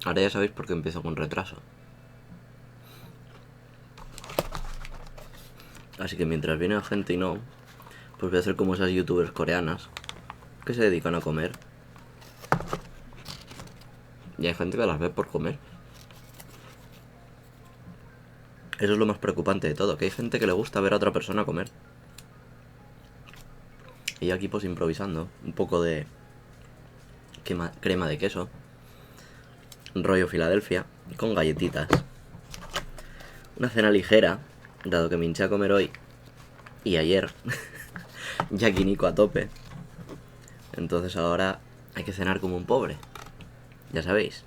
Ahora ya sabéis por qué empiezo con retraso. Así que mientras viene gente y no, pues voy a hacer como esas youtubers coreanas que se dedican a comer. Y hay gente que las ve por comer. Eso es lo más preocupante de todo, que hay gente que le gusta ver a otra persona comer. Y aquí pues improvisando un poco de crema de queso, rollo Filadelfia, con galletitas. Una cena ligera, dado que me hinché a comer hoy y ayer. Jackie Nico a tope. Entonces ahora hay que cenar como un pobre. Ya sabéis.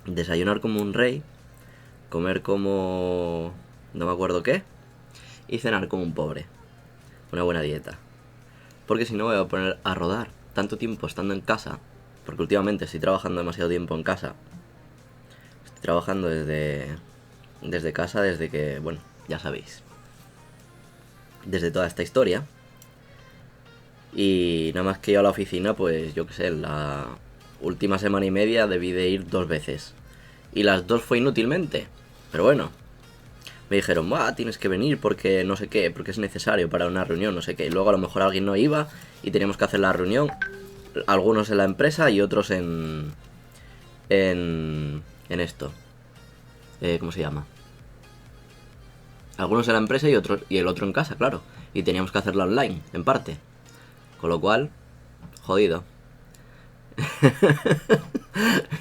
Desayunar como un rey, comer como... no me acuerdo qué, y cenar como un pobre. Una buena dieta. Porque si no me voy a poner a rodar tanto tiempo estando en casa, porque últimamente estoy trabajando demasiado tiempo en casa. Estoy trabajando desde casa, desde que, bueno, ya sabéis. Desde toda esta historia. Y nada más que yo a la oficina, pues yo qué sé, la última semana y media debí de ir 2 veces. Y las 2 fue inútilmente. Pero bueno, me dijeron, tienes que venir porque no sé qué, porque es necesario para una reunión, no sé qué. Y luego a lo mejor alguien no iba y teníamos que hacer la reunión, algunos en la empresa y otros en esto. ¿Cómo se llama? Algunos en la empresa y el otro en casa, claro. Y teníamos que hacerla online, en parte. Con lo cual, jodido.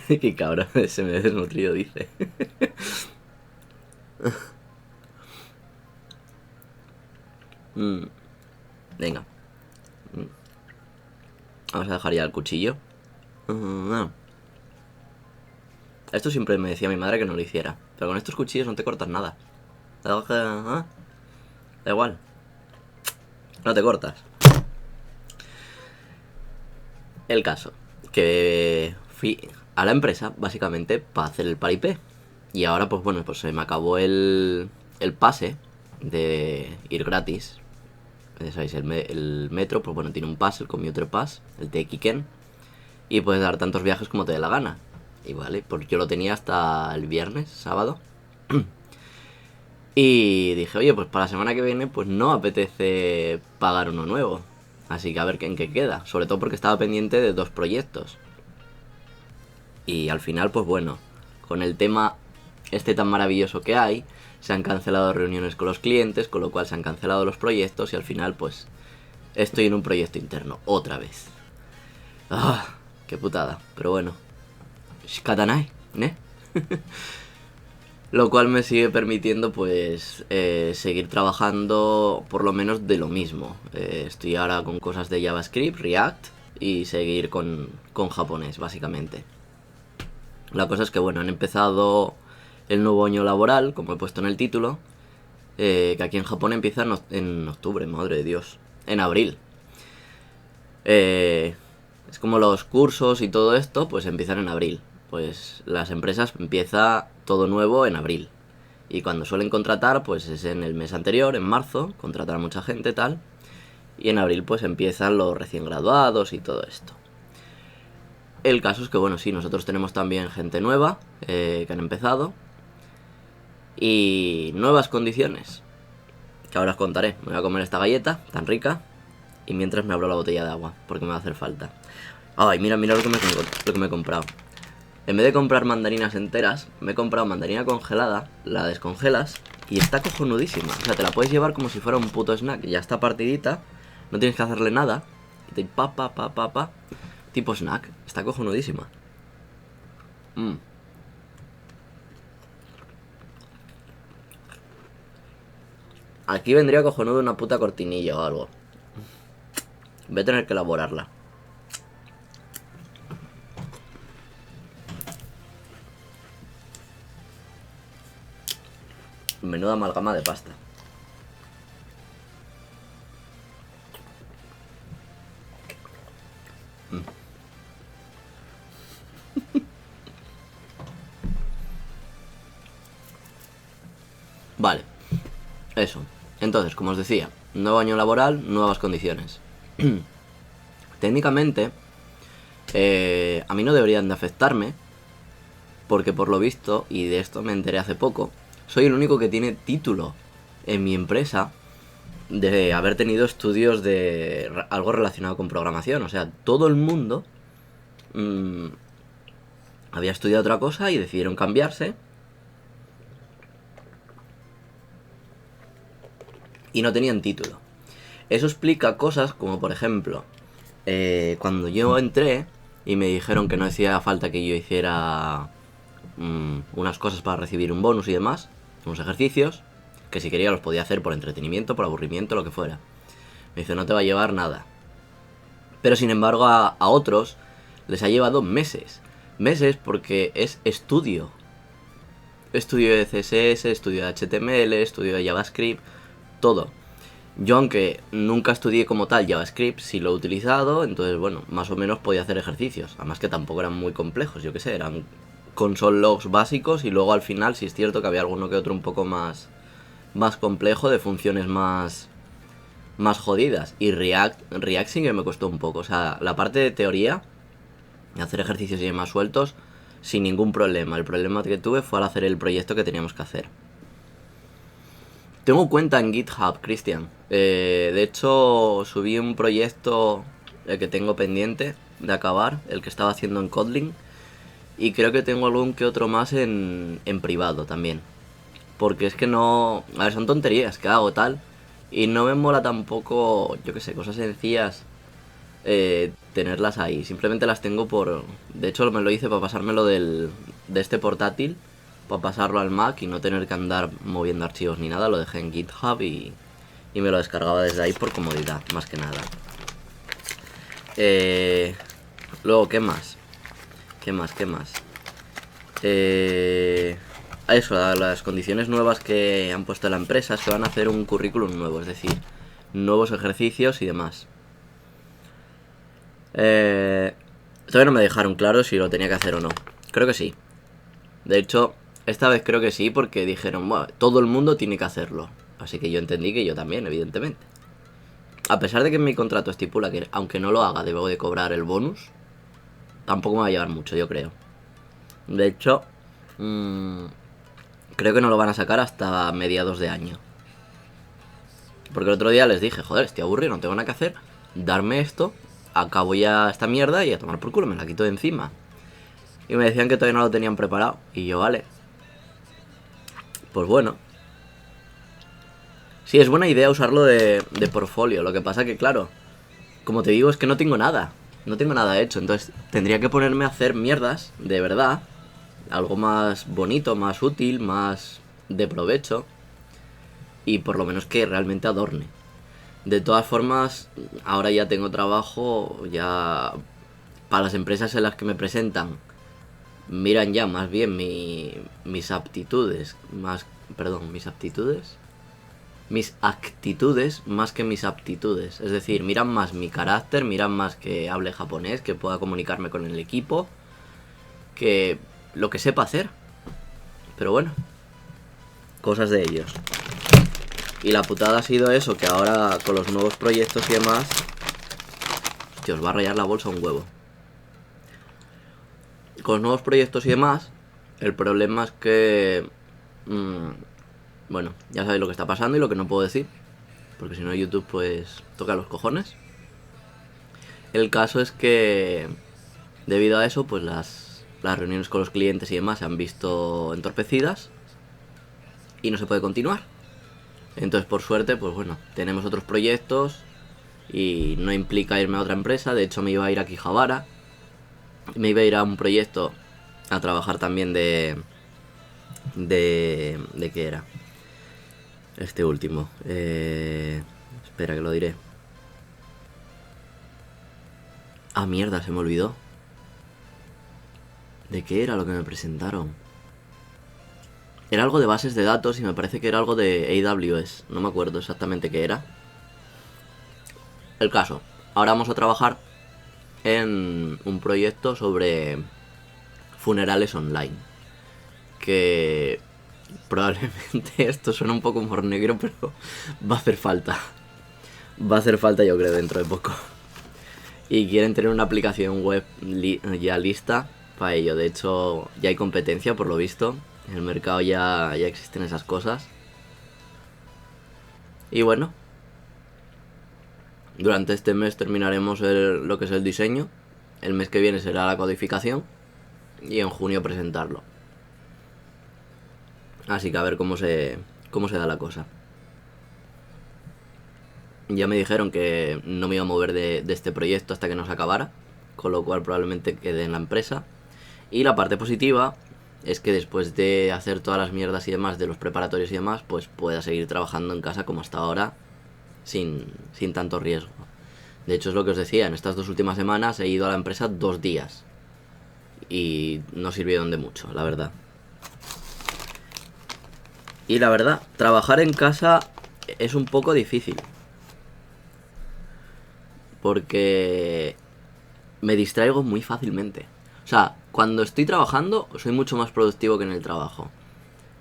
Qué cabrón, se me desnutrido, dice. Venga. Vamos a dejar ya el cuchillo. Esto siempre me decía mi madre que no lo hiciera. Pero con estos cuchillos no te cortas nada. Da igual. No te cortas. El caso. Que fui a la empresa, básicamente, para hacer el paripé. Y ahora, pues bueno, pues se me acabó el pase de ir gratis. Ya sabéis, el metro, pues bueno, tiene un pase, el Commuter Pass, el Tekiken. Y puedes dar tantos viajes como te dé la gana. Y vale, pues yo lo tenía hasta el viernes, sábado. Y dije, oye, pues para la semana que viene, pues no apetece pagar uno nuevo. Así que a ver en qué queda. Sobre todo porque estaba pendiente de 2 proyectos. Y al final, pues bueno, con el tema este tan maravilloso que hay, se han cancelado reuniones con los clientes, con lo cual se han cancelado los proyectos y al final, pues, estoy en un proyecto interno, otra vez. Qué putada, pero bueno. Shikatanai, ¿ne? Lo cual me sigue permitiendo, pues, seguir trabajando por lo menos de lo mismo. Estoy ahora con cosas de JavaScript, React y seguir con japonés, básicamente. La cosa es que, bueno, han empezado el nuevo año laboral, como he puesto en el título, que aquí en Japón empieza en octubre, madre de Dios, en abril. Es como los cursos y todo esto, pues empiezan en abril. Pues las empresas empieza todo nuevo en abril. Y cuando suelen contratar, pues es en el mes anterior, en marzo, contratar a mucha gente, tal. Y en abril, pues empiezan los recién graduados y todo esto. El caso es que, bueno, sí, nosotros tenemos también gente nueva que han empezado. Y nuevas condiciones, que ahora os contaré. Me voy a comer esta galleta tan rica y mientras me abro la botella de agua, porque me va a hacer falta. Ay, mira lo que me he comprado. En vez de comprar mandarinas enteras, me he comprado mandarina congelada, la descongelas y está cojonudísima. O sea, te la puedes llevar como si fuera un puto snack. Ya está partidita, no tienes que hacerle nada. Y te pa. Tipo snack. Está cojonudísima. Aquí vendría cojonudo una puta cortinilla o algo. Voy a tener que elaborarla. Menuda amalgama de pasta. Vale. Eso. Entonces, como os decía, nuevo año laboral, nuevas condiciones. Técnicamente, a mí no deberían de afectarme, porque por lo visto, y de esto me enteré hace poco, soy el único que tiene título en mi empresa de haber tenido estudios de algo relacionado con programación. O sea, todo el mundo había estudiado otra cosa y decidieron cambiarse. Y no tenían título. Eso explica cosas como, por ejemplo, cuando yo entré y me dijeron que no hacía falta que yo hiciera unas cosas para recibir un bonus y demás, unos ejercicios, que si quería los podía hacer por entretenimiento, por aburrimiento, lo que fuera. Me dice, no te va a llevar nada. Pero sin embargo a otros les ha llevado meses. Meses porque es estudio. Estudio de CSS, estudio de HTML, estudio de JavaScript, todo. Yo, aunque nunca estudié como tal JavaScript, sí lo he utilizado, entonces, bueno, más o menos podía hacer ejercicios. Además que tampoco eran muy complejos, yo qué sé, eran console logs básicos y luego al final sí es cierto que había alguno que otro un poco más complejo, de funciones más jodidas. Y React sí que me costó un poco. O sea, la parte de teoría, hacer ejercicios y demás sueltos, sin ningún problema. El problema que tuve fue al hacer el proyecto que teníamos que hacer. Tengo cuenta en GitHub, Cristian. De hecho, subí un proyecto que tengo pendiente de acabar, el que estaba haciendo en Kotlin. Y creo que tengo algún que otro más en privado también. Porque es que no... A ver, son tonterías que hago tal. Y no me mola tampoco, yo qué sé, cosas sencillas tenerlas ahí. Simplemente las tengo por... De hecho, me lo hice para pasármelo de este portátil, para pasarlo al Mac y no tener que andar moviendo archivos ni nada. Lo dejé en GitHub y me lo descargaba desde ahí por comodidad, más que nada. Luego, ¿qué más? ¿Qué más? Eso, las condiciones nuevas que han puesto en la empresa, se van a hacer un currículum nuevo, es decir, nuevos ejercicios y demás. Todavía no me dejaron claro si lo tenía que hacer o no. Creo que sí. De hecho, esta vez creo que sí, porque dijeron, bueno, todo el mundo tiene que hacerlo. Así que yo entendí que yo también, evidentemente. A pesar de que en mi contrato estipula que aunque no lo haga debo de cobrar el bonus, tampoco me va a llevar mucho, yo creo. De hecho, creo que no lo van a sacar hasta mediados de año. Porque el otro día les dije, joder, estoy aburrido, no tengo nada que hacer, darme esto, acabo ya esta mierda y a tomar por culo, me la quito de encima. Y me decían que todavía no lo tenían preparado. Y yo, vale. Pues bueno. Sí, es buena idea usarlo de portfolio. Lo que pasa que, claro, como te digo, es que no tengo nada. No tengo nada hecho. Entonces tendría que ponerme a hacer mierdas, de verdad. Algo más bonito, más útil, más de provecho. Y por lo menos que realmente adorne. De todas formas, ahora ya tengo trabajo. Ya para las empresas en las que me presentan, miran ya más bien mis aptitudes. Mis actitudes más que mis aptitudes. Es decir, miran más mi carácter, miran más que hable japonés, que pueda comunicarme con el equipo, que lo que sepa hacer. Pero bueno, cosas de ellos. Y la putada ha sido eso, que ahora con los nuevos proyectos y demás, hostia, os va a rayar la bolsa un huevo. Con los nuevos proyectos y demás, el problema es que... bueno, ya sabéis lo que está pasando y lo que no puedo decir, porque si no YouTube pues toca los cojones. El caso es que debido a eso pues las reuniones con los clientes y demás se han visto entorpecidas y no se puede continuar. Entonces, por suerte, pues bueno, tenemos otros proyectos y no implica irme a otra empresa. De hecho, me iba a ir a Quijabara, me iba a ir a un proyecto a trabajar también ¿de qué era? Este último. Espera que lo diré. Ah, mierda, se me olvidó. ¿De qué era lo que me presentaron? Era algo de bases de datos y me parece que era algo de AWS. No me acuerdo exactamente qué era. El caso. Ahora vamos a trabajar en un proyecto sobre funerales online. Que... probablemente esto suena un poco humor negro, pero va a hacer falta. Va a hacer falta, yo creo, dentro de poco. Y quieren tener una aplicación web ya lista para ello. De hecho, ya hay competencia, por lo visto. En el mercado ya existen esas cosas. Y bueno, durante este mes terminaremos lo que es el diseño. El mes que viene será la codificación. Y en junio presentarlo. Así que a ver cómo se da la cosa. Ya me dijeron que no me iba a mover de este proyecto hasta que no se acabara, con lo cual probablemente quede en la empresa. Y la parte positiva es que después de hacer todas las mierdas y demás de los preparatorios y demás, pues pueda seguir trabajando en casa como hasta ahora, sin tanto riesgo. De hecho, es lo que os decía, en estas 2 últimas semanas he ido a la empresa 2 días y no sirvieron de mucho, la verdad. Y la verdad, trabajar en casa es un poco difícil, porque me distraigo muy fácilmente. O sea, cuando estoy trabajando soy mucho más productivo que en el trabajo.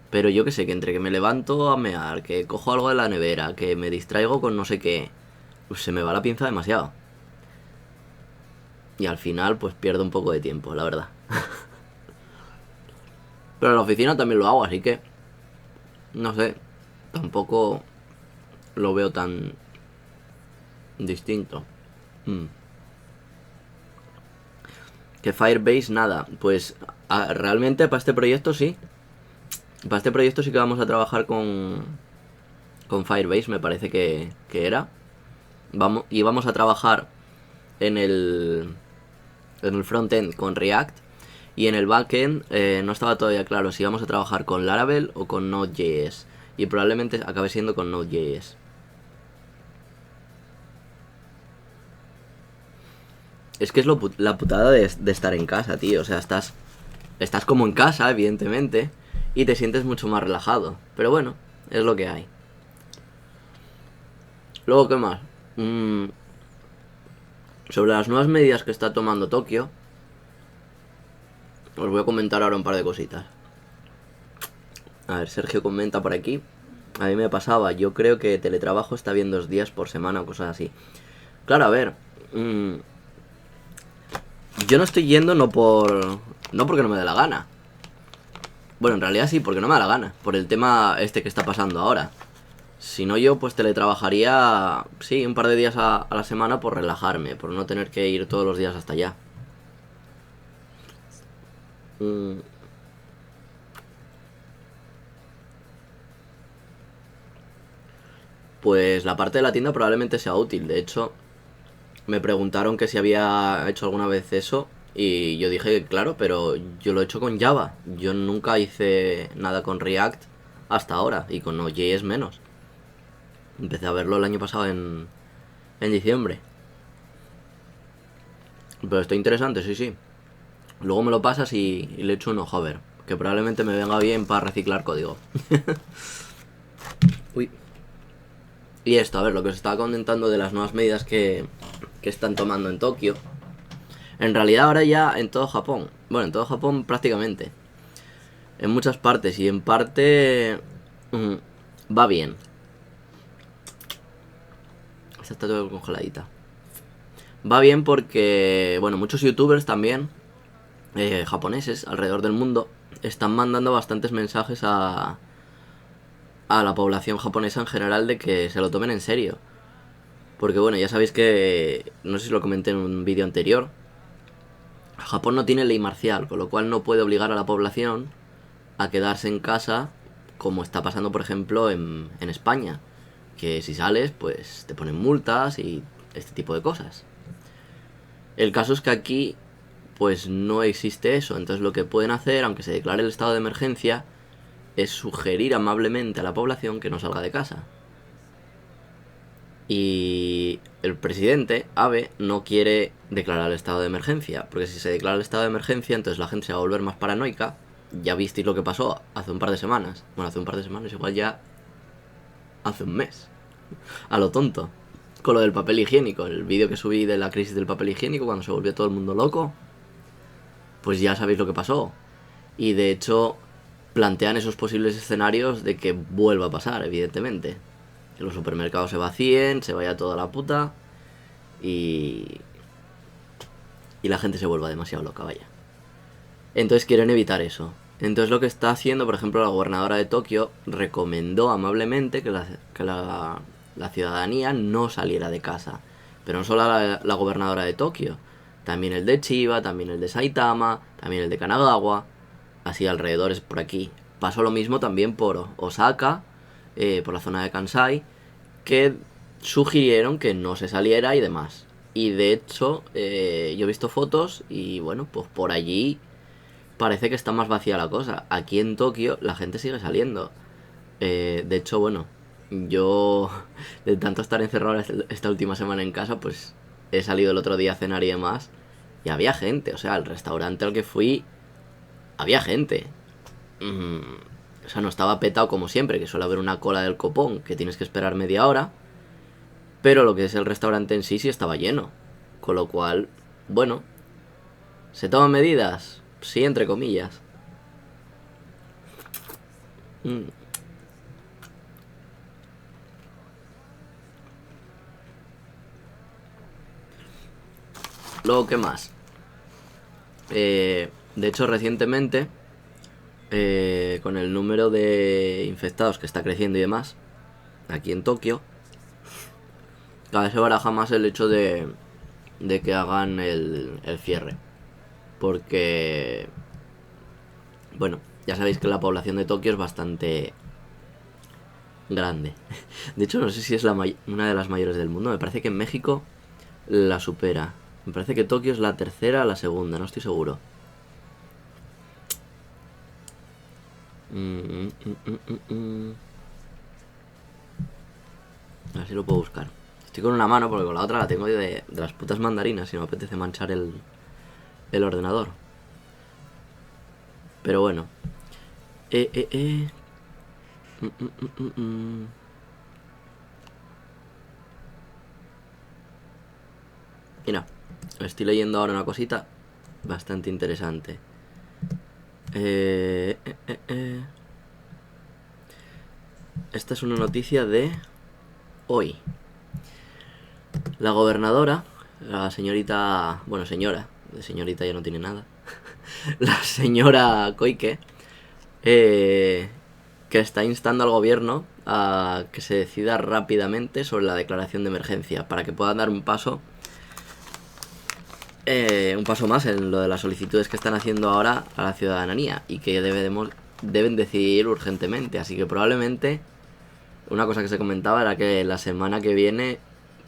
Pero yo que sé, que entre que me levanto a mear, que cojo algo de la nevera, que me distraigo con no sé qué, pues se me va la pinza demasiado. Y al final pues pierdo un poco de tiempo, la verdad. Pero en la oficina también lo hago, así que no sé, tampoco lo veo tan distinto. Que Firebase nada, pues realmente para este proyecto sí. Para este proyecto sí que vamos a trabajar con Firebase, me parece que era. Y vamos a trabajar en el frontend con React. Y en el backend no estaba todavía claro si vamos a trabajar con Laravel o con Node.js. Y probablemente acabe siendo con Node.js. Es que es la putada de estar en casa, tío. O sea, estás como en casa, evidentemente, y te sientes mucho más relajado. Pero bueno, es lo que hay. Luego, ¿qué más? Sobre las nuevas medidas que está tomando Tokio, os voy a comentar ahora un par de cositas. A ver, Sergio comenta por aquí. A mí me pasaba, yo creo que teletrabajo está bien 2 días por semana o cosas así. Claro, a ver. Yo no estoy yendo no porque no me dé la gana. Bueno, en realidad sí, porque no me da la gana. Por el tema este que está pasando ahora. Si no, yo pues teletrabajaría, sí, un par de días a la semana por relajarme, por no tener que ir todos los días hasta allá. Pues la parte de la tienda probablemente sea útil. De hecho, me preguntaron que si había hecho alguna vez eso. Y yo dije que claro, pero yo lo he hecho con Java. Yo nunca hice nada con React hasta ahora. Y con Node.js menos. Empecé a verlo el año pasado en diciembre. Pero está interesante, sí, sí. Luego me lo pasas y le echo un ojo a ver. Que probablemente me venga bien para reciclar código. Uy. Y esto, a ver, lo que os estaba comentando de las nuevas medidas que están tomando en Tokio. En realidad ahora ya en todo Japón. Bueno, en todo Japón prácticamente. En muchas partes y en parte va bien. Esta está todo congeladita. Va bien porque, bueno, muchos youtubers también, japoneses alrededor del mundo, están mandando bastantes mensajes a la población japonesa en general de que se lo tomen en serio. Porque bueno, ya sabéis que, no sé si lo comenté en un vídeo anterior, Japón no tiene ley marcial, con lo cual no puede obligar a la población a quedarse en casa, como está pasando por ejemplo en España, que si sales pues te ponen multas y este tipo de cosas. El caso es que aquí pues no existe eso, entonces lo que pueden hacer, aunque se declare el estado de emergencia, es sugerir amablemente a la población que no salga de casa. Y el presidente, Abe, no quiere declarar el estado de emergencia, porque si se declara el estado de emergencia, entonces la gente se va a volver más paranoica. Ya visteis lo que pasó hace un par de semanas. Bueno, hace un par de semanas, igual ya hace un mes. A lo tonto. Con lo del papel higiénico, el vídeo que subí de la crisis del papel higiénico, cuando se volvió todo el mundo loco, pues ya sabéis lo que pasó. Y de hecho, plantean esos posibles escenarios de que vuelva a pasar, evidentemente. Que los supermercados se vacíen, se vaya toda la puta y la gente se vuelva demasiado loca, vaya. Entonces quieren evitar eso. Entonces lo que está haciendo, por ejemplo, la gobernadora de Tokio recomendó amablemente que la ciudadanía no saliera de casa. Pero no solo la gobernadora de Tokio, también el de Chiba, también el de Saitama, también el de Kanagawa, así alrededores por aquí. Pasó lo mismo también por Osaka, por la zona de Kansai, que sugirieron que no se saliera y demás. Y de hecho, yo he visto fotos y bueno, pues por allí parece que está más vacía la cosa. Aquí en Tokio la gente sigue saliendo. De hecho, bueno, yo de tanto estar encerrado esta última semana en casa, pues he salido el otro día a cenar y demás. Y había gente, o sea, el restaurante al que fui, había gente. O sea, no estaba petado como siempre, que suele haber una cola del copón, que tienes que esperar media hora. Pero lo que es el restaurante en sí estaba lleno. Con lo cual, bueno, ¿se toman medidas? Sí, entre comillas. Luego, ¿qué más? De hecho, recientemente, con el número de infectados que está creciendo y demás, aquí en Tokio, cada vez se baraja más el hecho de que hagan el cierre. Porque, bueno, ya sabéis que la población de Tokio es bastante grande. De hecho, no sé si es una de las mayores del mundo. Me parece que en México la supera. Me parece que Tokio es la tercera o la segunda, no estoy seguro. A ver si lo puedo buscar. Estoy con una mano porque con la otra la tengo de las putas mandarinas y no me apetece manchar el ordenador. Pero bueno. Mira, estoy leyendo ahora una cosita bastante interesante. Esta es una noticia de hoy. La gobernadora, la señorita... Bueno, señora. De señorita ya no tiene nada. La señora Koike, que está instando al gobierno a que se decida rápidamente sobre la declaración de emergencia para que puedan dar un paso más en lo de las solicitudes que están haciendo ahora a la ciudadanía y que deben decidir urgentemente. Así que probablemente una cosa que se comentaba era que la semana que viene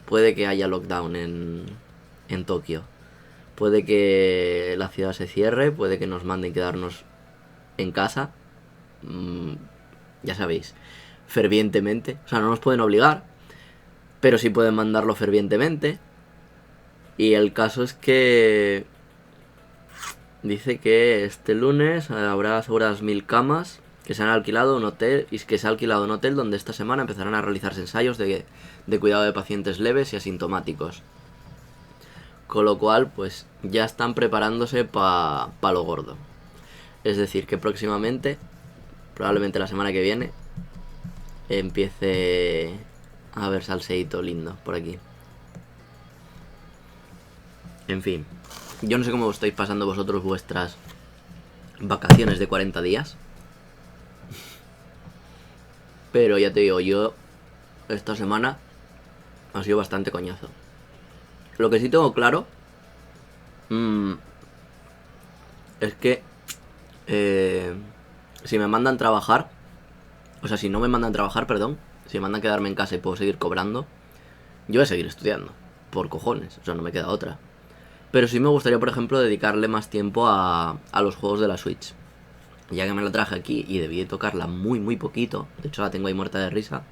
puede que haya lockdown en Tokio. Puede que la ciudad se cierre, puede que nos manden quedarnos en casa. Ya sabéis, fervientemente. O sea, no nos pueden obligar, pero sí pueden mandarlo fervientemente. Y el caso es que dice que este lunes habrá aseguradas 1000 camas que se han alquilado un hotel y que se ha alquilado un hotel donde esta semana empezarán a realizarse ensayos de cuidado de pacientes leves y asintomáticos. Con lo cual, pues ya están preparándose para lo gordo. Es decir, que próximamente, probablemente la semana que viene, empiece a haber salseíto lindo por aquí. En fin, yo no sé cómo estáis pasando vosotros vuestras vacaciones de 40 días. Pero ya te digo, yo esta semana ha sido bastante coñazo. Lo que sí tengo claro es que si me mandan trabajar, o sea, si no me mandan trabajar, perdón, si me mandan quedarme en casa y puedo seguir cobrando, yo voy a seguir estudiando, por cojones, o sea, no me queda otra. Pero sí me gustaría, por ejemplo, dedicarle más tiempo a los juegos de la Switch. Ya que me la traje aquí y debí de tocarla muy poquito, de hecho la tengo ahí muerta de risa,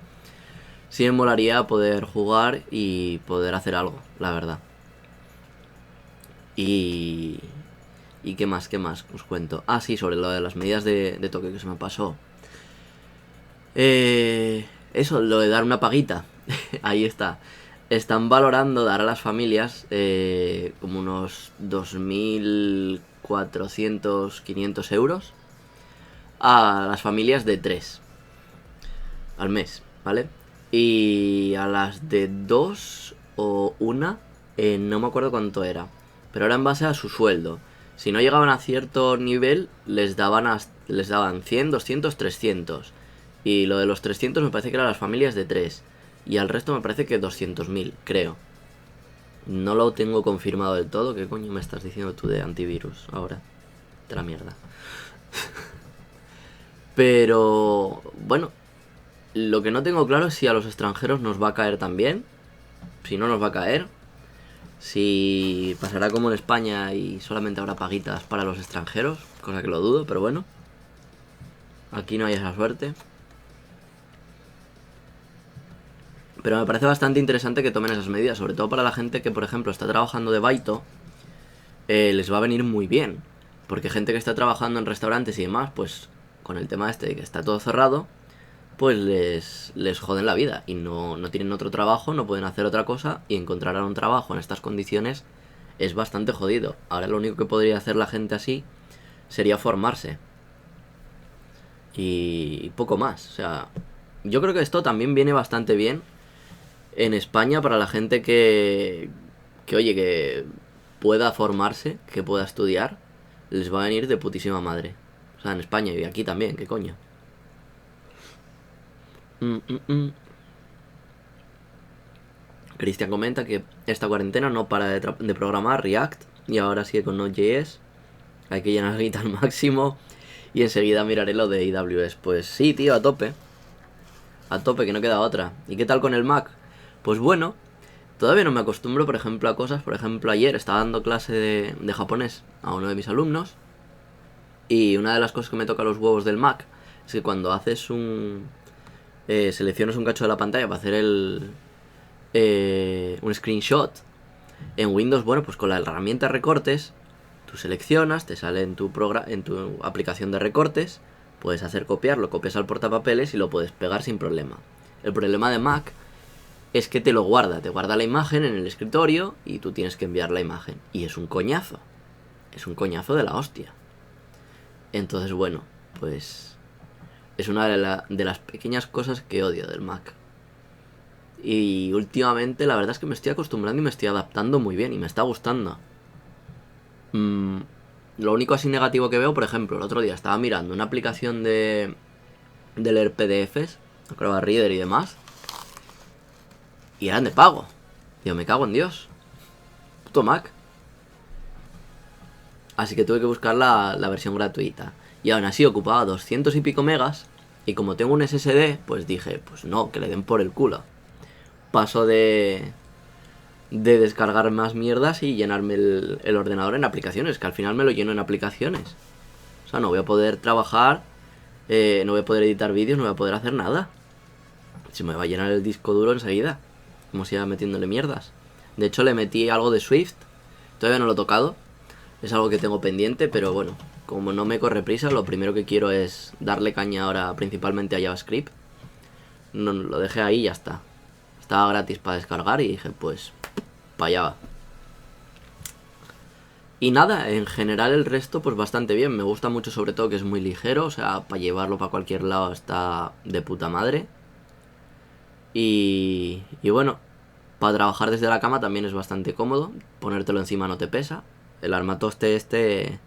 sí me molaría poder jugar y poder hacer algo, la verdad. Y qué más os cuento. Ah, sí, sobre lo de las medidas de toque que se me pasó. Eso, lo de dar una paguita. Ahí está. Están valorando dar a las familias como unos 2.400, 500 euros a las familias de 3 al mes, ¿vale? Y a las de 2 o 1, no me acuerdo cuánto era, pero era en base a su sueldo. Si no llegaban a cierto nivel, les daban 100, 200, 300. Y lo de los 300 me parece que eran las familias de 3. Y al resto me parece que 200.000, creo. No lo tengo confirmado del todo. ¿Qué coño me estás diciendo tú de antivirus ahora? De la mierda. Pero, bueno, lo que no tengo claro es si a los extranjeros nos va a caer también. Si no nos va a caer. Si pasará como en España y solamente habrá paguitas para los extranjeros. Cosa que lo dudo, pero bueno. Aquí no hay esa suerte. Pero me parece bastante interesante que tomen esas medidas. Sobre todo para la gente que, por ejemplo, está trabajando de baito. Les va a venir muy bien. Porque gente que está trabajando en restaurantes y demás, pues con el tema este de que está todo cerrado, pues les joden la vida. Y no tienen otro trabajo, no pueden hacer otra cosa. Y encontrar un trabajo en estas condiciones es bastante jodido. Ahora lo único que podría hacer la gente así sería formarse. Y poco más. O sea, yo creo que esto también viene bastante bien en España para la gente que oye, que pueda formarse, que pueda estudiar, les va a venir de putísima madre. O sea, en España y aquí también, ¿qué coño? Cristian comenta que esta cuarentena no para de programar React y ahora sigue con Node.js. Hay que llenar el al máximo y enseguida miraré lo de AWS. Pues sí, tío, a tope. A tope, que no queda otra. ¿Y qué tal con el Mac? Pues bueno, todavía no me acostumbro, por ejemplo, a cosas. Por ejemplo, ayer estaba dando clase de japonés a uno de mis alumnos. Y una de las cosas que me toca los huevos del Mac es que cuando haces seleccionas un cacho de la pantalla para hacer un screenshot en Windows, bueno, pues con la herramienta recortes, tú seleccionas, te sale en tu aplicación de recortes, puedes hacer copiar, lo copias al portapapeles y lo puedes pegar sin problema. El problema de Mac es que te guarda la imagen en el escritorio y tú tienes que enviar la imagen. Y es un coñazo de la hostia. Entonces, bueno, pues es una de las pequeñas cosas que odio del Mac. Y últimamente la verdad es que me estoy acostumbrando y me estoy adaptando muy bien y me está gustando. Lo único así negativo que veo, por ejemplo, el otro día estaba mirando una aplicación de leer PDFs, Acrobat Reader y demás, y eran de pago. Digo, me cago en Dios. Puto Mac. Así que tuve que buscar la versión gratuita. Y aún así ocupaba 200 y pico megas. Y como tengo un SSD, pues dije, pues no, que le den por el culo. Paso de descargar más mierdas y llenarme el ordenador en aplicaciones. Que al final me lo lleno en aplicaciones. O sea, no voy a poder trabajar, no voy a poder editar vídeos, no voy a poder hacer nada. Se me va a llenar el disco duro enseguida. Como si iba metiéndole mierdas. De hecho, le metí algo de Swift. Todavía no lo he tocado. Es algo que tengo pendiente, pero bueno, como no me corre prisa, lo primero que quiero es darle caña ahora principalmente a JavaScript. No, lo dejé ahí y ya está. Estaba gratis para descargar y dije, pues, para allá va. Y nada, en general el resto pues bastante bien. Me gusta mucho sobre todo que es muy ligero, o sea, para llevarlo para cualquier lado está de puta madre. Y bueno, para trabajar desde la cama también es bastante cómodo. Ponértelo encima no te pesa. El armatoste este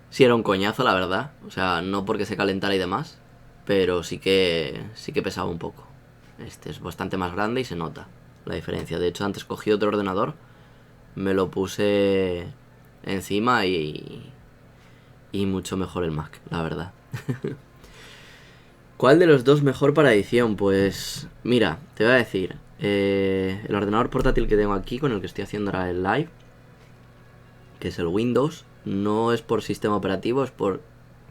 sí era un coñazo, la verdad. O sea, no porque se calentara y demás, pero sí que pesaba un poco. Este es bastante más grande y se nota la diferencia. De hecho, antes cogí otro ordenador, me lo puse encima y mucho mejor el Mac, la verdad. ¿Cuál de los dos mejor para edición? Pues mira, te voy a decir, el ordenador portátil que tengo aquí, con el que estoy haciendo ahora el live, que es el Windows, no es por sistema operativo, es por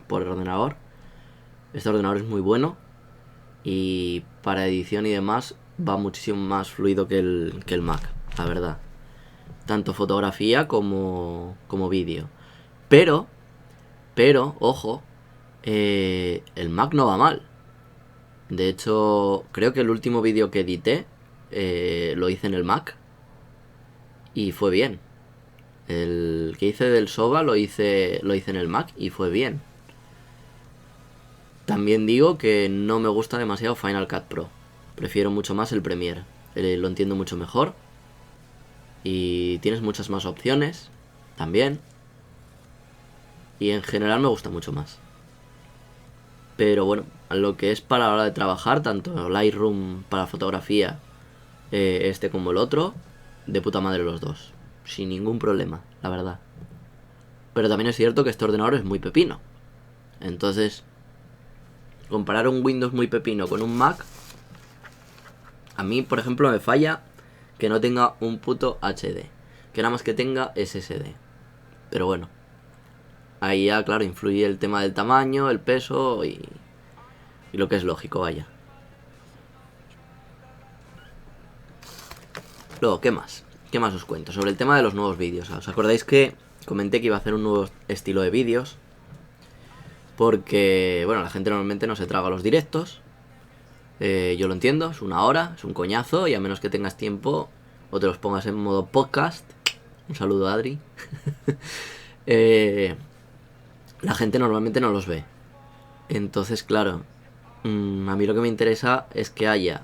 ordenador. Este ordenador es muy bueno y para edición y demás va muchísimo más fluido que el Mac, la verdad. Tanto fotografía como vídeo. Pero, ojo, el Mac no va mal. De hecho, creo que el último vídeo que edité lo hice en el Mac y fue bien. El que hice del Soba lo hice en el Mac y fue bien. También digo que no me gusta demasiado Final Cut Pro. Prefiero mucho más el Premiere. Lo entiendo mucho mejor. Y tienes muchas más opciones también. Y en general me gusta mucho más. Pero bueno, lo que es para la hora de trabajar, tanto Lightroom para fotografía, este como el otro, de puta madre los dos. Sin ningún problema, la verdad. Pero también es cierto que este ordenador es muy pepino. Entonces, comparar un Windows muy pepino con un Mac, a mí, por ejemplo, me falla que no tenga un puto HD. Que nada más que tenga SSD. Pero bueno, ahí ya, claro, influye el tema del tamaño, el peso y lo que es lógico, vaya. Luego, ¿qué más? ¿Qué más os cuento? Sobre el tema de los nuevos vídeos. ¿Os acordáis que comenté que iba a hacer un nuevo estilo de vídeos? Porque, bueno, la gente normalmente no se traga los directos. Yo lo entiendo, es una hora, es un coñazo, y a menos que tengas tiempo o te los pongas en modo podcast. Un saludo a Adri. La gente normalmente no los ve. Entonces, claro, a mí lo que me interesa es que haya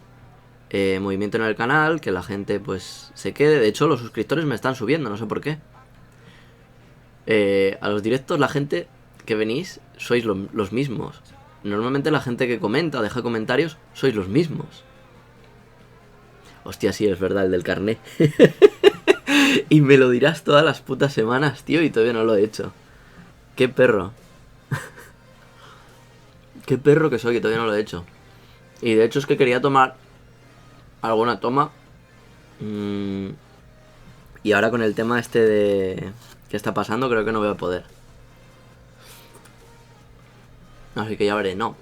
movimiento en el canal, que la gente pues se quede. De hecho, los suscriptores me están subiendo, no sé por qué. A los directos la gente que venís sois los mismos. Normalmente la gente que comenta o deja comentarios sois los mismos. Hostia, sí, es verdad, el del carné. Y me lo dirás todas las putas semanas, tío, y todavía no lo he hecho. Qué perro. Qué perro que soy, que todavía no lo he hecho. Y de hecho es que quería tomar alguna toma. Y ahora con el tema este de qué está pasando, creo que no voy a poder. Así que ya veré, no.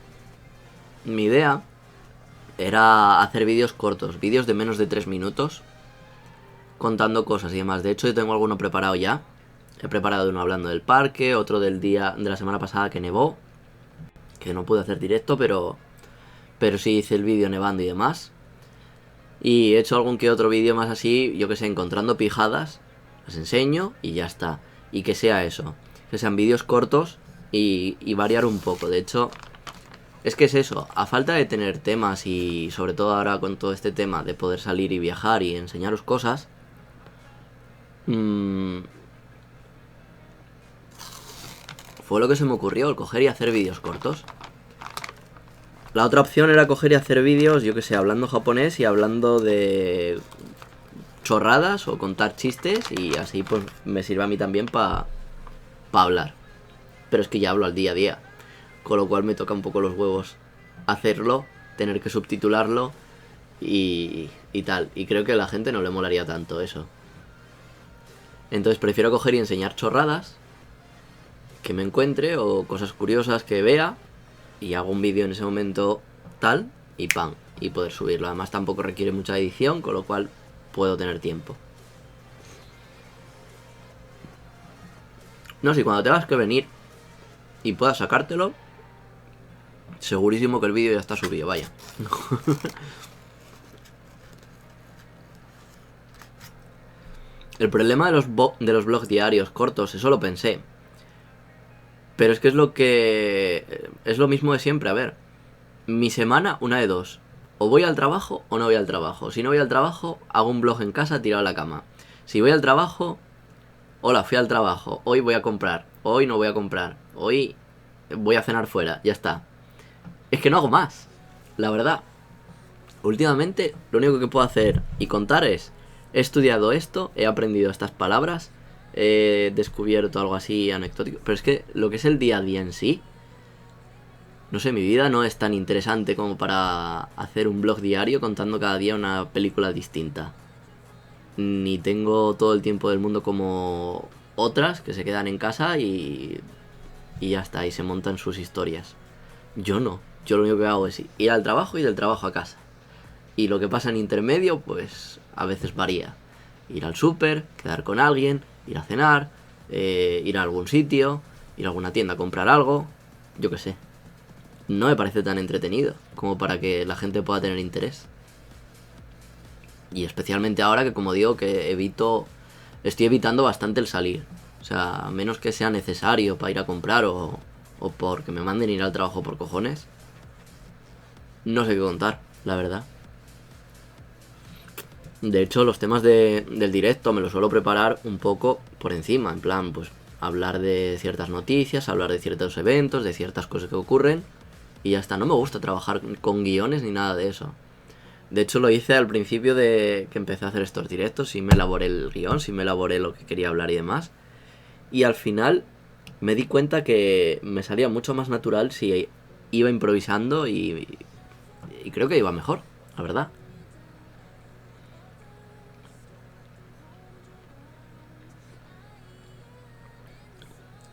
Mi idea era hacer vídeos cortos, vídeos de menos de 3 minutos, contando cosas y demás. De hecho, yo tengo alguno preparado ya. He preparado uno hablando del parque, otro del día de la semana pasada que nevó, que no pude hacer directo, pero sí hice el vídeo nevando y demás. Y he hecho algún que otro vídeo más así, yo que sé, encontrando pijadas, las enseño y ya está. Y que sea eso, que sean vídeos cortos y variar un poco. De hecho, es que es eso, a falta de tener temas y sobre todo ahora con todo este tema de poder salir y viajar y enseñaros cosas, fue lo que se me ocurrió, el coger y hacer vídeos cortos. La otra opción era coger y hacer vídeos, yo que sé, hablando japonés y hablando de chorradas o contar chistes y así pues me sirve a mí también para hablar. Pero es que ya hablo al día a día, con lo cual me toca un poco los huevos hacerlo, tener que subtitularlo y tal. Y creo que a la gente no le molaría tanto eso. Entonces prefiero coger y enseñar chorradas que me encuentre o cosas curiosas que vea y hago un vídeo en ese momento tal y ¡pam! Y poder subirlo. Además tampoco requiere mucha edición, con lo cual puedo tener tiempo. No, si cuando tengas que venir y puedas sacártelo, segurísimo que el vídeo ya está subido, vaya. El problema de los blogs diarios cortos, eso lo pensé. Pero es que es lo mismo de siempre, a ver. Mi semana, una de dos. O voy al trabajo o no voy al trabajo. Si no voy al trabajo, hago un blog en casa tirado a la cama. Si voy al trabajo, hola, fui al trabajo. Hoy voy a comprar. Hoy no voy a comprar. Hoy voy a cenar fuera. Ya está. Es que no hago más. La verdad. Últimamente, lo único que puedo hacer y contar es: he estudiado esto, he aprendido estas palabras, he descubierto algo así anecdótico. Pero es que lo que es el día a día en sí, no sé, mi vida no es tan interesante como para hacer un blog diario contando cada día una película distinta. Ni tengo todo el tiempo del mundo como otras que se quedan en casa y ya está, y se montan sus historias. Yo no, yo lo único que hago es ir al trabajo y del trabajo a casa. Y lo que pasa en intermedio, pues a veces varía. Ir al súper, quedar con alguien, ir a cenar, ir a algún sitio, ir a alguna tienda a comprar algo, yo qué sé. No me parece tan entretenido como para que la gente pueda tener interés. Y especialmente ahora que, como digo, que estoy evitando bastante el salir. O sea, a menos que sea necesario para ir a comprar o porque me manden ir al trabajo por cojones. No sé qué contar, la verdad. De hecho, los temas del directo me los suelo preparar un poco por encima. En plan, pues hablar de ciertas noticias, hablar de ciertos eventos, de ciertas cosas que ocurren. Y ya está, no me gusta trabajar con guiones ni nada de eso. De hecho lo hice al principio de que empecé a hacer estos directos, sí me elaboré el guión, sí me elaboré lo que quería hablar y demás. Y al final me di cuenta que me salía mucho más natural si iba improvisando y creo que iba mejor, la verdad.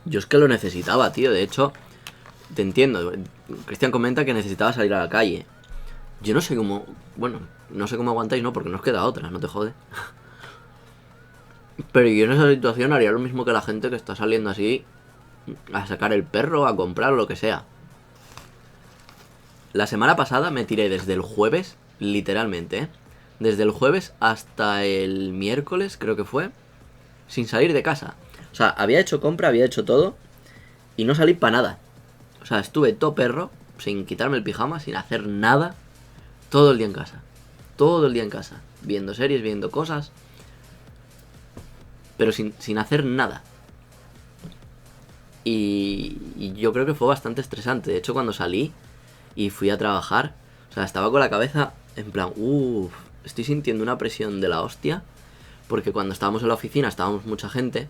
Yo es que lo necesitaba, tío, de hecho, te entiendo. Cristian comenta que necesitaba salir a la calle. Yo no sé cómo... Bueno, no sé cómo aguantáis, ¿no? Porque no os queda otra, no te jode. Pero yo en esa situación haría lo mismo que la gente que está saliendo así a sacar el perro, a comprar o lo que sea. La semana pasada me tiré desde el jueves, literalmente, ¿eh? Desde el jueves hasta el miércoles, creo que fue, sin salir de casa. O sea, había hecho compra, había hecho todo y no salí para nada. O sea, estuve todo perro, sin quitarme el pijama, sin hacer nada, todo el día en casa. Todo el día en casa, viendo series, viendo cosas, pero sin hacer nada. Y yo creo que fue bastante estresante. De hecho, cuando salí y fui a trabajar, o sea, estaba con la cabeza en plan, uff, estoy sintiendo una presión de la hostia, porque cuando estábamos en la oficina estábamos mucha gente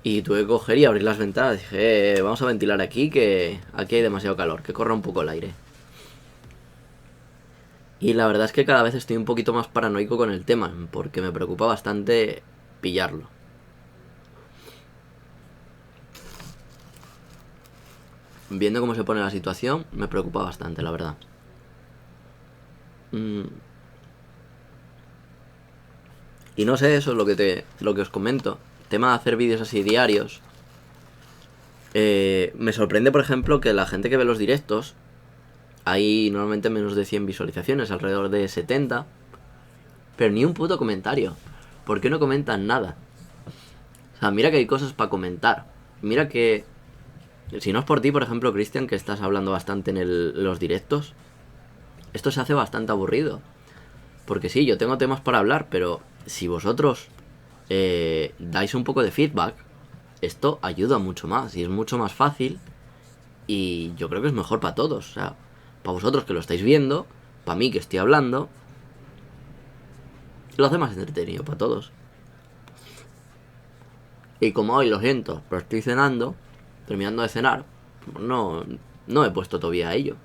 y tuve que coger y abrir las ventanas. Dije, vamos a ventilar aquí, que aquí hay demasiado calor, que corra un poco el aire. Y la verdad es que cada vez estoy un poquito más paranoico con el tema, porque me preocupa bastante pillarlo. Viendo cómo se pone la situación, me preocupa bastante, la verdad. Y no sé, eso es lo que os comento. Tema de hacer vídeos así diarios. Me sorprende, por ejemplo, que la gente que ve los directos, hay normalmente menos de 100 visualizaciones, alrededor de 70. Pero ni un puto comentario. ¿Por qué no comentan nada? O sea, mira que hay cosas para comentar. Mira que... Si no es por ti, por ejemplo, Cristian, que estás hablando bastante en los directos, esto se hace bastante aburrido. Porque sí, yo tengo temas para hablar, pero si vosotros dais un poco de feedback, esto ayuda mucho más y es mucho más fácil. Y yo creo que es mejor para todos. O sea, para vosotros que lo estáis viendo, para mí que estoy hablando, lo hace más entretenido para todos. Y como hoy, lo siento, pero estoy cenando, terminando de cenar, no he puesto todavía a ello.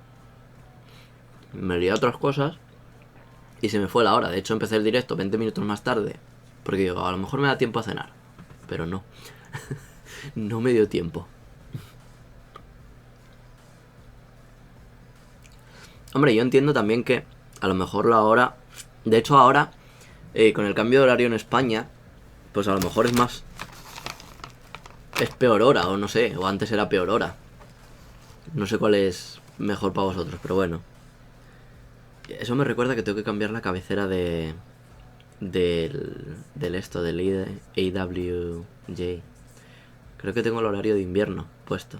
Me lié a otras cosas y se me fue la hora. De hecho, empecé el directo 20 minutos más tarde, porque digo, a lo mejor me da tiempo a cenar. Pero no. No me dio tiempo. Hombre, yo entiendo también que a lo mejor la hora... De hecho, ahora, con el cambio de horario en España, pues a lo mejor es más... Es peor hora, o no sé, o antes era peor hora. No sé cuál es mejor para vosotros, pero bueno. Eso me recuerda que tengo que cambiar la cabecera del esto, del AWJ. Creo que tengo el horario de invierno puesto.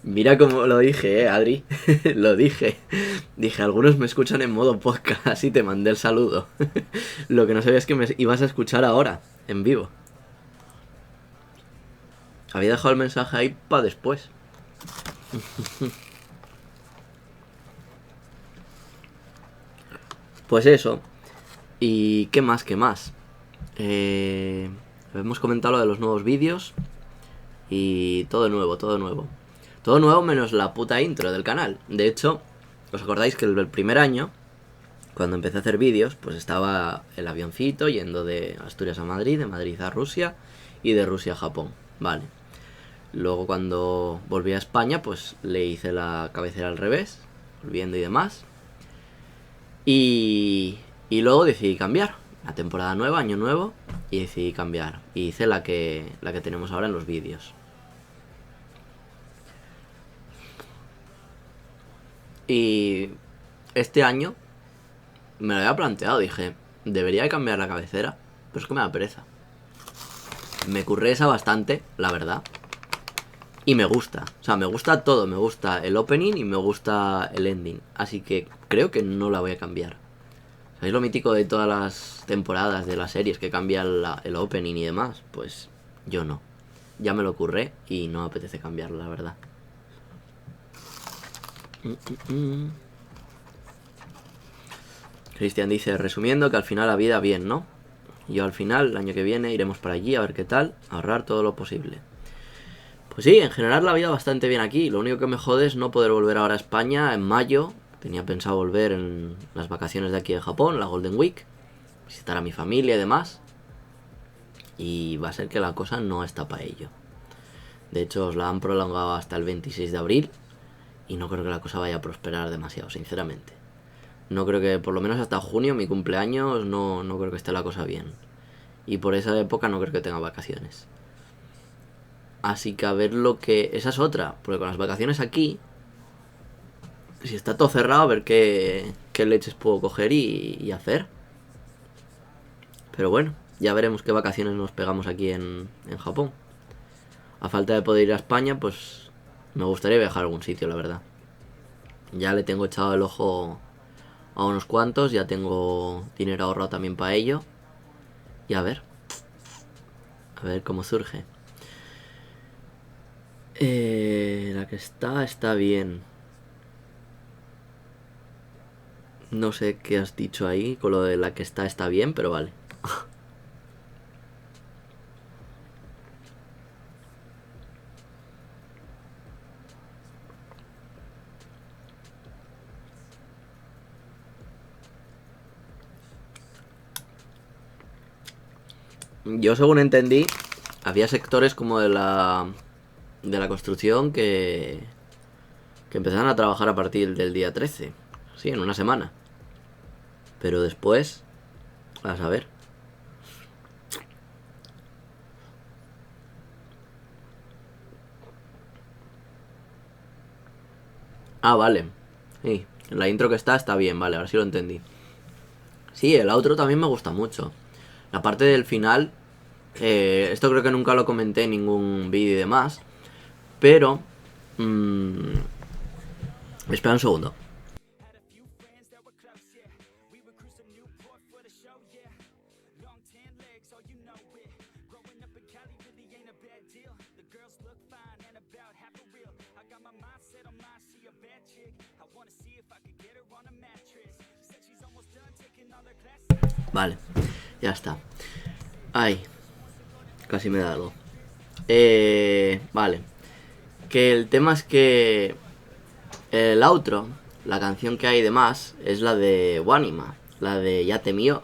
Mira cómo lo dije, Adri. Lo dije. Dije, algunos me escuchan en modo podcast y te mandé el saludo. Lo que no sabía es que me ibas a escuchar ahora, en vivo. Había dejado el mensaje ahí para después. Pues eso. ¿Y qué más? ¿Qué más? Hemos comentado lo de los nuevos vídeos. Y todo nuevo, todo nuevo. Todo nuevo menos la puta intro del canal. De hecho, ¿os acordáis que el primer año, cuando empecé a hacer vídeos, pues estaba el avioncito yendo de Asturias a Madrid, de Madrid a Rusia y de Rusia a Japón? Vale. Luego cuando volví a España, pues le hice la cabecera al revés, volviendo y demás. Y luego decidí cambiar. La temporada nueva, año nuevo, y decidí cambiar. Y hice la que tenemos ahora en los vídeos. Y este año me lo había planteado, dije, debería de cambiar la cabecera, pero es que me da pereza. Me curré esa bastante, la verdad. Y me gusta, o sea, me gusta todo, me gusta el opening y me gusta el ending. Así que creo que no la voy a cambiar. ¿Sabéis lo mítico de todas las temporadas de las series que cambia el opening y demás? Pues yo no. Ya me lo ocurre y no me apetece cambiarlo, la verdad. Cristian dice, resumiendo, que al final la vida bien, ¿no? Yo al final, el año que viene, iremos para allí a ver qué tal, ahorrar todo lo posible. Pues sí, en general la vida bastante bien aquí. Lo único que me jode es no poder volver ahora a España en mayo. Tenía pensado volver en las vacaciones de aquí de Japón, la Golden Week, visitar a mi familia y demás. Y va a ser que la cosa no está para ello. De hecho, os la han prolongado hasta el 26 de abril y no creo que la cosa vaya a prosperar demasiado, sinceramente. No creo que, por lo menos hasta junio, mi cumpleaños, no creo que esté la cosa bien. Y por esa época no creo que tenga vacaciones. Así que a ver lo que... Esa es otra, porque con las vacaciones aquí, si está todo cerrado, a ver qué leches puedo coger y hacer. Pero bueno, ya veremos qué vacaciones nos pegamos aquí en Japón. A falta de poder ir a España, pues me gustaría viajar a algún sitio, la verdad. Ya le tengo echado el ojo a unos cuantos, ya tengo dinero ahorrado también para ello. Y a ver cómo surge. La que está bien. No sé qué has dicho ahí con lo de la que está bien, pero vale. Yo según entendí, había sectores como de la construcción que empezaron a trabajar a partir del día 13. Sí, en una semana. Pero después, a saber. Ah, vale. Sí, la intro que está bien, vale, ahora sí lo entendí. Sí, el outro también me gusta mucho. La parte del final, esto creo que nunca lo comenté en ningún vídeo y demás, pero... espera un segundo. Vale, ya está. Ay, casi me da algo. Vale. Que el tema es que el outro, la canción que hay de más, es la de Wanima, la de Yate Mio.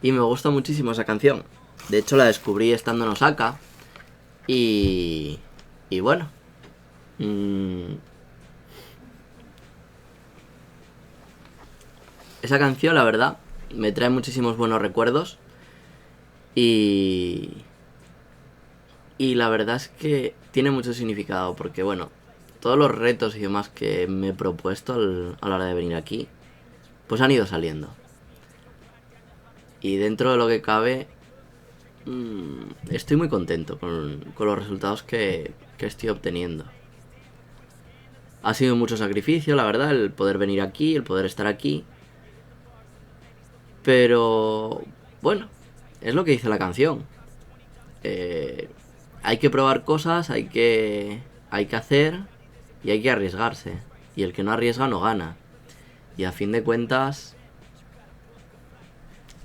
Y me gusta muchísimo esa canción. De hecho la descubrí estando en Osaka. Y bueno. Esa canción, la verdad, me trae muchísimos buenos recuerdos. Y la verdad es que tiene mucho significado. Porque bueno, todos los retos y demás que me he propuesto a la hora de venir aquí, pues han ido saliendo. Y dentro de lo que cabe, estoy muy contento con los resultados que estoy obteniendo. Ha sido mucho sacrificio, la verdad, el poder venir aquí, el poder estar aquí. Pero bueno, es lo que dice la canción. Hay que probar cosas, hay que hacer y hay que arriesgarse. Y el que no arriesga no gana. Y a fin de cuentas,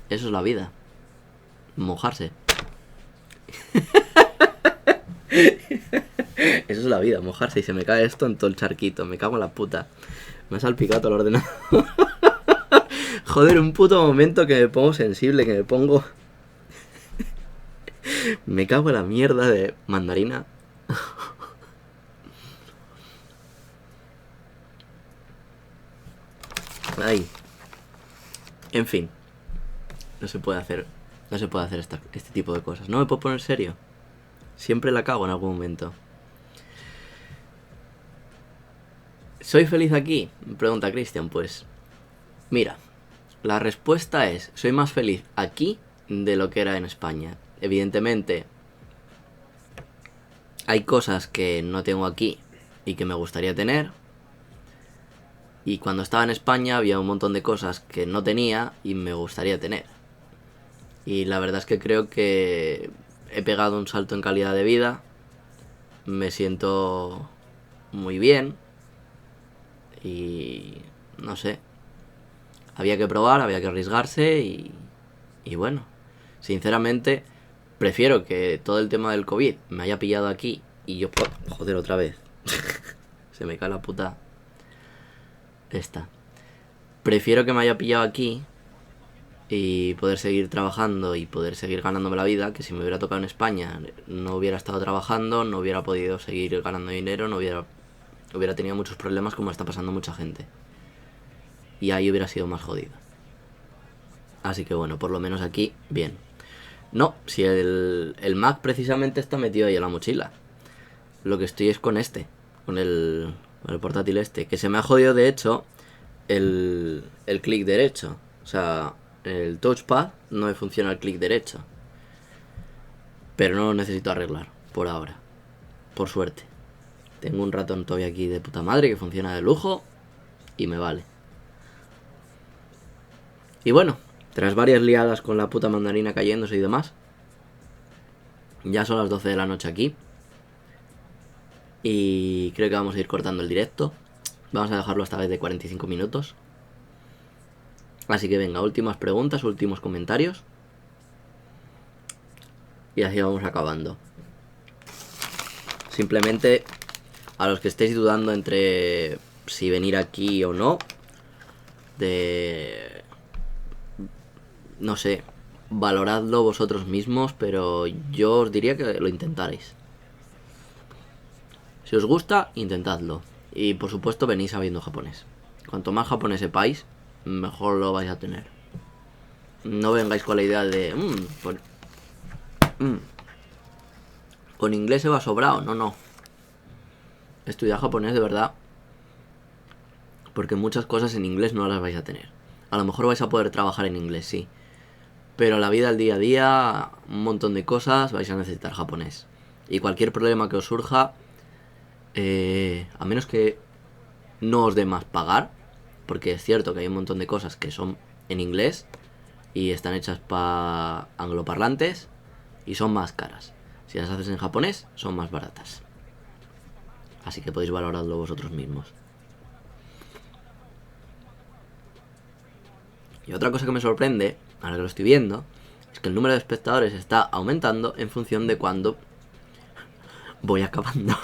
eso es la vida. Mojarse. Eso es la vida, mojarse. Y se me cae esto en todo el charquito. Me cago en la puta. Me ha salpicado todo el ordenador. Joder, un puto momento que me pongo sensible, que me pongo... Me cago en la mierda de mandarina. Ay. En fin. No se puede hacer este tipo de cosas. No me puedo poner serio. Siempre la cago en algún momento. ¿Soy feliz aquí? Me pregunta Cristian. Pues mira, la respuesta es: soy más feliz aquí de lo que era en España. Evidentemente hay cosas que no tengo aquí y que me gustaría tener. Y cuando estaba en España había un montón de cosas que no tenía y me gustaría tener. Y la verdad es que creo que he pegado un salto en calidad de vida. Me siento muy bien. Y no sé. Había que probar, había que arriesgarse y bueno. Sinceramente, prefiero que todo el tema del COVID me haya pillado aquí y yo... Joder, otra vez. Se me cae la puta... Esta. Prefiero que me haya pillado aquí y poder seguir trabajando y poder seguir ganándome la vida, que si me hubiera tocado en España no hubiera estado trabajando, no hubiera podido seguir ganando dinero, no hubiera tenido muchos problemas como está pasando mucha gente. Y ahí hubiera sido más jodido. Así que bueno, por lo menos aquí, bien. No, si el Mac precisamente está metido ahí en la mochila. Lo que estoy es con el portátil este, que se me ha jodido de hecho el clic derecho. O sea, el touchpad no me funciona el clic derecho. Pero no lo necesito arreglar, por ahora. Por suerte. Tengo un ratón todavía aquí de puta madre que funciona de lujo y me vale. Y bueno, tras varias liadas con la puta mandarina cayéndose y demás, ya son las 12 de la noche aquí. Y creo que vamos a ir cortando el directo. Vamos a dejarlo esta vez de 45 minutos. Así que venga, últimas preguntas, últimos comentarios. Y así vamos acabando. Simplemente, a los que estéis dudando entre si venir aquí o no, no sé, valoradlo vosotros mismos, pero yo os diría que lo intentaréis. Si os gusta, intentadlo. Y por supuesto venís sabiendo japonés. Cuanto más japonés sepáis, mejor lo vais a tener. No vengáis con la idea de... con inglés se va sobrado. No. Estudiad japonés de verdad. Porque muchas cosas en inglés no las vais a tener. A lo mejor vais a poder trabajar en inglés, sí. Pero la vida al día a día, un montón de cosas, vais a necesitar japonés. Y cualquier problema que os surja, a menos que no os dé más pagar, porque es cierto que hay un montón de cosas que son en inglés y están hechas para angloparlantes y son más caras. Si las haces en japonés, son más baratas. Así que podéis valorarlo vosotros mismos. Y otra cosa que me sorprende, ahora que lo estoy viendo, es que el número de espectadores está aumentando en función de cuando voy acabando.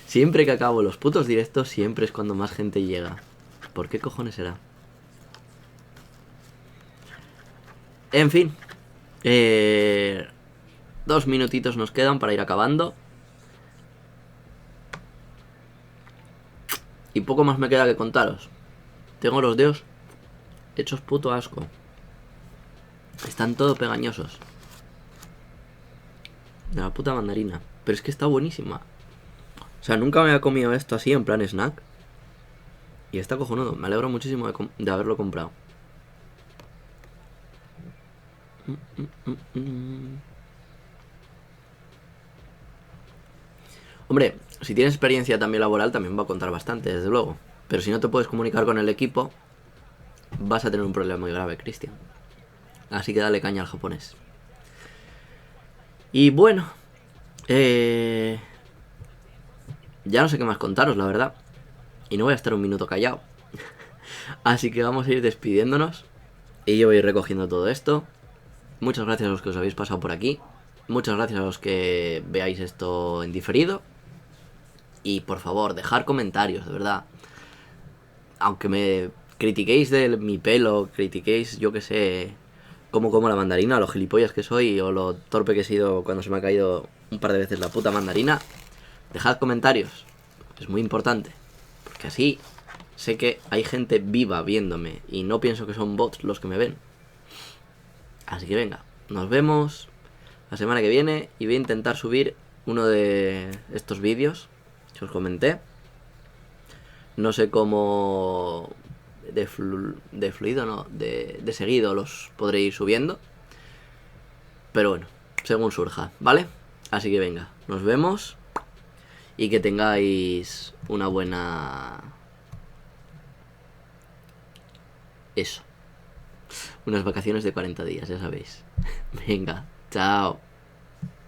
Siempre que acabo los putos directos, siempre es cuando más gente llega. ¿Por qué cojones será? En fin. 2 minutitos nos quedan para ir acabando. Y poco más me queda que contaros. Tengo los dedos hechos puto asco. Están todos pegañosos. De la puta mandarina. Pero es que está buenísima. O sea, nunca me había comido esto así en plan snack. Y está cojonudo. Me alegro muchísimo de haberlo comprado. Hombre, si tienes experiencia también laboral, también va a contar bastante, desde luego. Pero si no te puedes comunicar con el equipo, vas a tener un problema muy grave, Cristian. Así que dale caña al japonés. Y bueno, ya no sé qué más contaros, la verdad. Y no voy a estar un minuto callado. Así que vamos a ir despidiéndonos. Y yo voy a ir recogiendo todo esto. Muchas gracias a los que os habéis pasado por aquí. Muchas gracias a los que veáis esto en diferido. Y por favor, dejar comentarios, de verdad. Aunque me critiquéis de mi pelo, critiquéis, yo que sé, cómo como la mandarina, lo gilipollas que soy o lo torpe que he sido cuando se me ha caído un par de veces la puta mandarina, dejad comentarios. Es muy importante. Porque así sé que hay gente viva viéndome y no pienso que son bots los que me ven. Así que venga, nos vemos la semana que viene y voy a intentar subir uno de estos vídeos que os comenté. No sé cómo de fluido, no, de seguido los podré ir subiendo. Pero bueno, según surja, ¿vale? Así que venga, nos vemos y que tengáis una buena Eso. Unas vacaciones de 40 días, ya sabéis. Venga, chao.